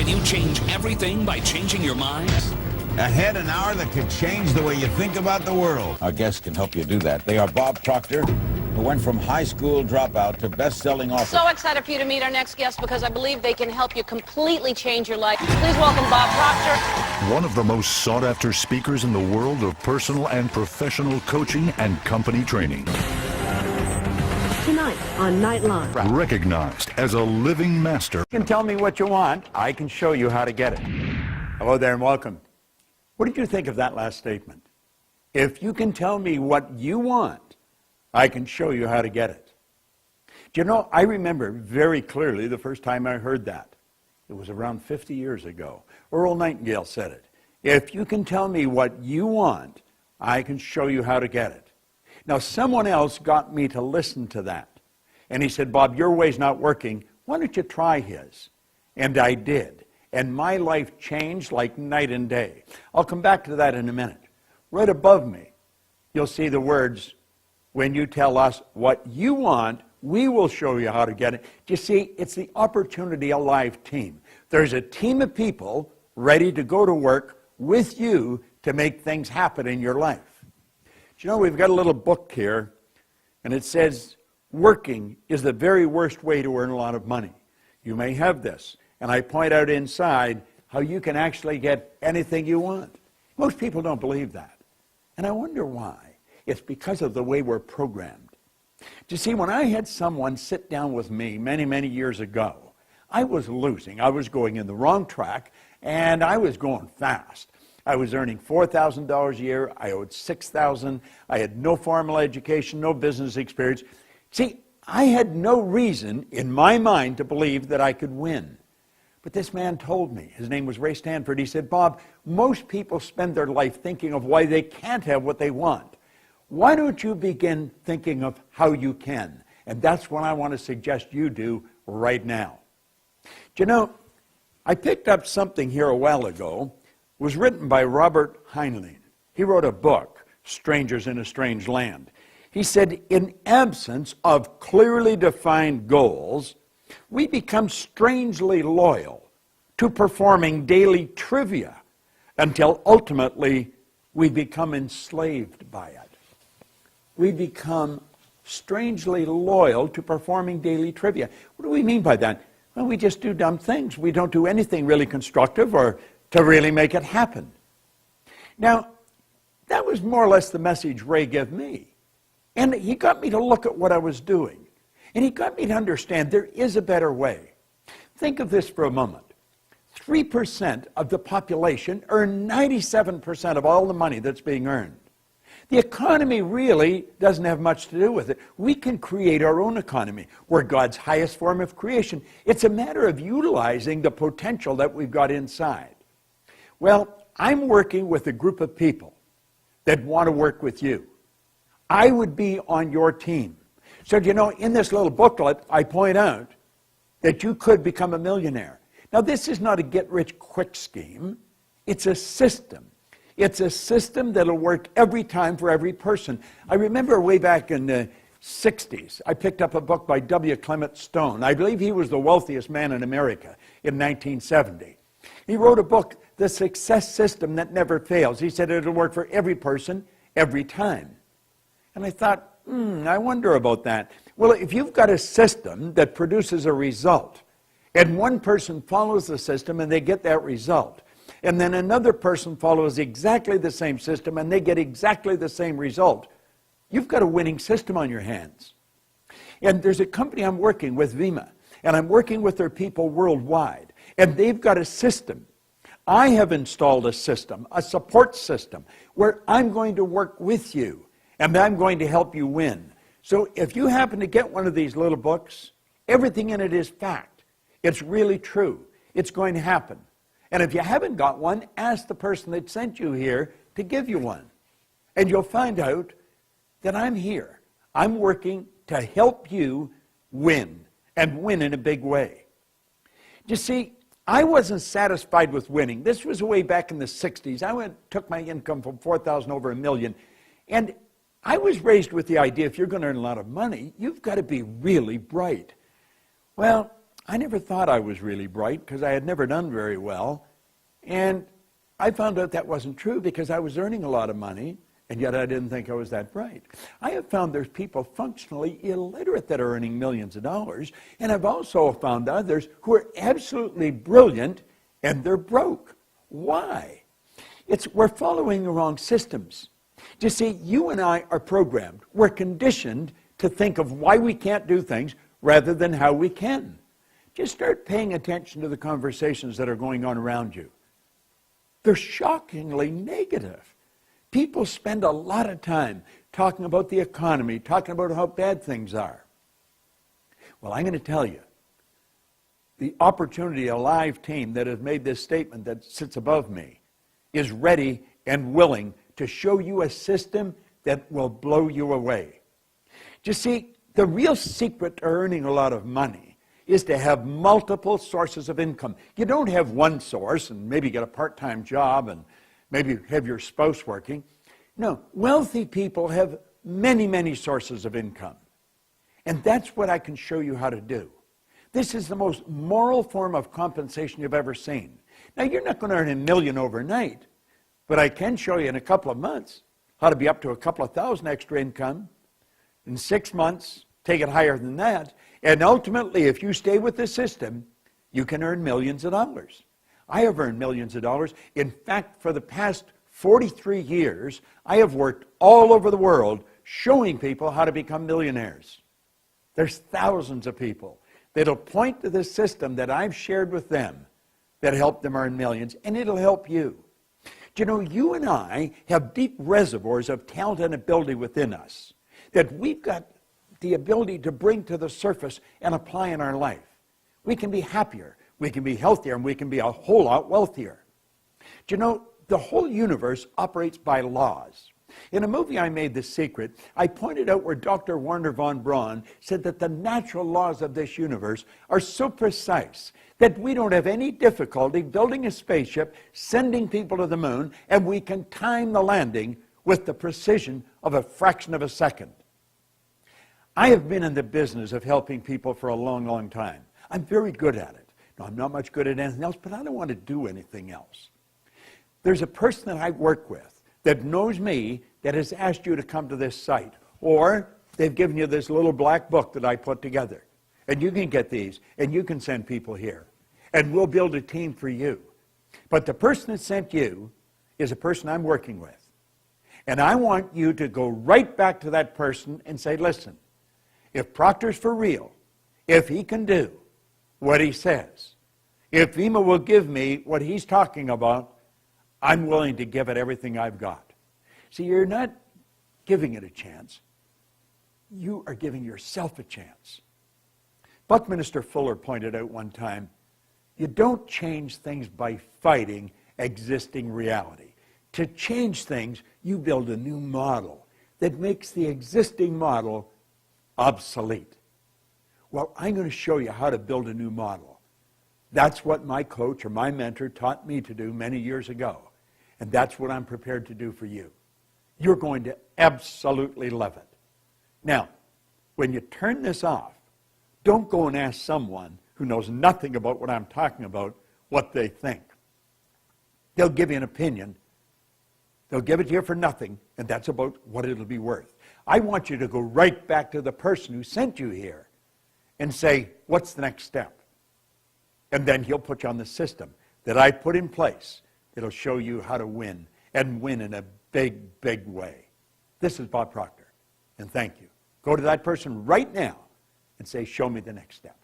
Can you change everything by changing your mind? Ahead an hour that could change the way you think about the world. Our guests can help you do that. They are Bob Proctor, who went from high school dropout to best-selling author. So excited for you to meet our next guest because I believe they can help you completely change your life. Please welcome Bob Proctor. One of the most sought-after speakers in the world of personal and professional coaching and company training. Tonight on Nightline. Recognized as a living master. You can tell me what you want. I can show you how to get it. Hello there and welcome. What did you think of that last statement? If you can tell me what you want, I can show you how to get it. Do you know, I remember very clearly the first time I heard that. It was around 50 years ago. Earl Nightingale said it. If you can tell me what you want, I can show you how to get it. Now, someone else got me to listen to that. And he said, Bob, your way's not working. Why don't you try his? And I did. And my life changed like night and day. I'll come back to that in a minute. Right above me, you'll see the words, when you tell us what you want, we will show you how to get it. You see, it's the Opportunity Alive team. There's a team of people ready to go to work with you to make things happen in your life. You know, we've got a little book here, and it says, working is the very worst way to earn a lot of money. You may have this. And I point out inside how you can actually get anything you want. Most people don't believe that. And I wonder why. It's because of the way we're programmed. Do you see, when I had someone sit down with me many, many years ago, I was losing. I was going in the wrong track, and I was going fast. I was earning $4,000 a year. I owed $6,000. I had no formal education, no business experience. See, I had no reason in my mind to believe that I could win. But this man told me, his name was Ray Stanford, he said, Bob, most people spend their life thinking of why they can't have what they want. Why don't you begin thinking of how you can? And that's what I want to suggest you do right now. Do you know, I picked up something here a while ago. It was written by Robert Heinlein. He wrote a book, Strangers in a Strange Land. He said, in absence of clearly defined goals, we become strangely loyal to performing daily trivia until ultimately we become enslaved by it. We become strangely loyal to performing daily trivia. What do we mean by that? Well, we just do dumb things. We don't do anything really constructive or to really make it happen. Now, that was more or less the message Ray gave me. And he got me to look at what I was doing. And he got me to understand there is a better way. Think of this for a moment. 3% of the population earn 97% of all the money that's being earned. The economy really doesn't have much to do with it. We can create our own economy. We're God's highest form of creation. It's a matter of utilizing the potential that we've got inside. Well, I'm working with a group of people that want to work with you. I would be on your team. So, you know, in this little booklet, I point out that you could become a millionaire. Now, this is not a get-rich-quick scheme. It's a system. It's a system that'll work every time for every person. I remember way back in the 60s, I picked up a book by W. Clement Stone. I believe he was the wealthiest man in America in 1970. He wrote a book, The Success System That Never Fails. He said it'll work for every person, every time. And I thought, I wonder about that. Well, if you've got a system that produces a result, and one person follows the system and they get that result, and then another person follows exactly the same system and they get exactly the same result, you've got a winning system on your hands. And there's a company I'm working with, Vima, and I'm working with their people worldwide, and they've got a system. I have installed a system, a support system, where I'm going to work with you. And I'm going to help you win. So if you happen to get one of these little books, everything in it is fact. It's really true. It's going to happen. And if you haven't got one, ask the person that sent you here to give you one. And you'll find out that I'm here. I'm working to help you win, and win in a big way. You see, I wasn't satisfied with winning. This was way back in the 60s. I took my income from $4,000 over $1 million. And I was raised with the idea if you're going to earn a lot of money, you've got to be really bright. Well, I never thought I was really bright because I had never done very well. And I found out that wasn't true because I was earning a lot of money, and yet I didn't think I was that bright. I have found there's people functionally illiterate that are earning millions of dollars, and I've also found others who are absolutely brilliant and they're broke. Why? We're following the wrong systems. You see, you and I are programmed. We're conditioned to think of why we can't do things rather than how we can. Just start paying attention to the conversations that are going on around you. They're shockingly negative. People spend a lot of time talking about the economy, talking about how bad things are. Well, I'm going to tell you, the Opportunity Alive team that has made this statement that sits above me is ready and willing to show you a system that will blow you away. You see, the real secret to earning a lot of money is to have multiple sources of income. You don't have one source and maybe get a part-time job and maybe have your spouse working. No, wealthy people have many, many sources of income. And that's what I can show you how to do. This is the most moral form of compensation you've ever seen. Now, you're not going to earn $1 million overnight, but I can show you in a couple of months how to be up to a couple of thousand extra income. In 6 months, take it higher than that. And ultimately, if you stay with the system, you can earn millions of dollars. I have earned millions of dollars. In fact, for the past 43 years, I have worked all over the world showing people how to become millionaires. There's thousands of people that'll point to the system that I've shared with them that helped them earn millions, and it'll help you. You know, you and I have deep reservoirs of talent and ability within us that we've got the ability to bring to the surface and apply in our life. We can be happier, we can be healthier, and we can be a whole lot wealthier. Do you know, the whole universe operates by laws. In a movie I made, The Secret, I pointed out where Dr. Werner von Braun said that the natural laws of this universe are so precise that we don't have any difficulty building a spaceship, sending people to the moon, and we can time the landing with the precision of a fraction of a second. I have been in the business of helping people for a long, long time. I'm very good at it. Now, I'm not much good at anything else, but I don't want to do anything else. There's a person that I work with that knows me that has asked you to come to this site, or they've given you this little black book that I put together. And you can get these, and you can send people here. And we'll build a team for you. But the person that sent you is a person I'm working with. And I want you to go right back to that person and say, listen, if Proctor's for real, if he can do what he says, if Vima will give me what he's talking about, I'm willing to give it everything I've got. See, you're not giving it a chance. You are giving yourself a chance. Buckminster Fuller pointed out one time, you don't change things by fighting existing reality. To change things, you build a new model that makes the existing model obsolete. Well, I'm going to show you how to build a new model. That's what my coach or my mentor taught me to do many years ago. And that's what I'm prepared to do for you. You're going to absolutely love it. Now, when you turn this off, don't go and ask someone who knows nothing about what I'm talking about what they think. They'll give you an opinion. They'll give it to you for nothing, and that's about what it'll be worth. I want you to go right back to the person who sent you here and say, what's the next step? And then he'll put you on the system that I put in place. It'll show you how to win, and win in a big, big way. This is Bob Proctor, and thank you. Go to that person right now and say, show me the next step.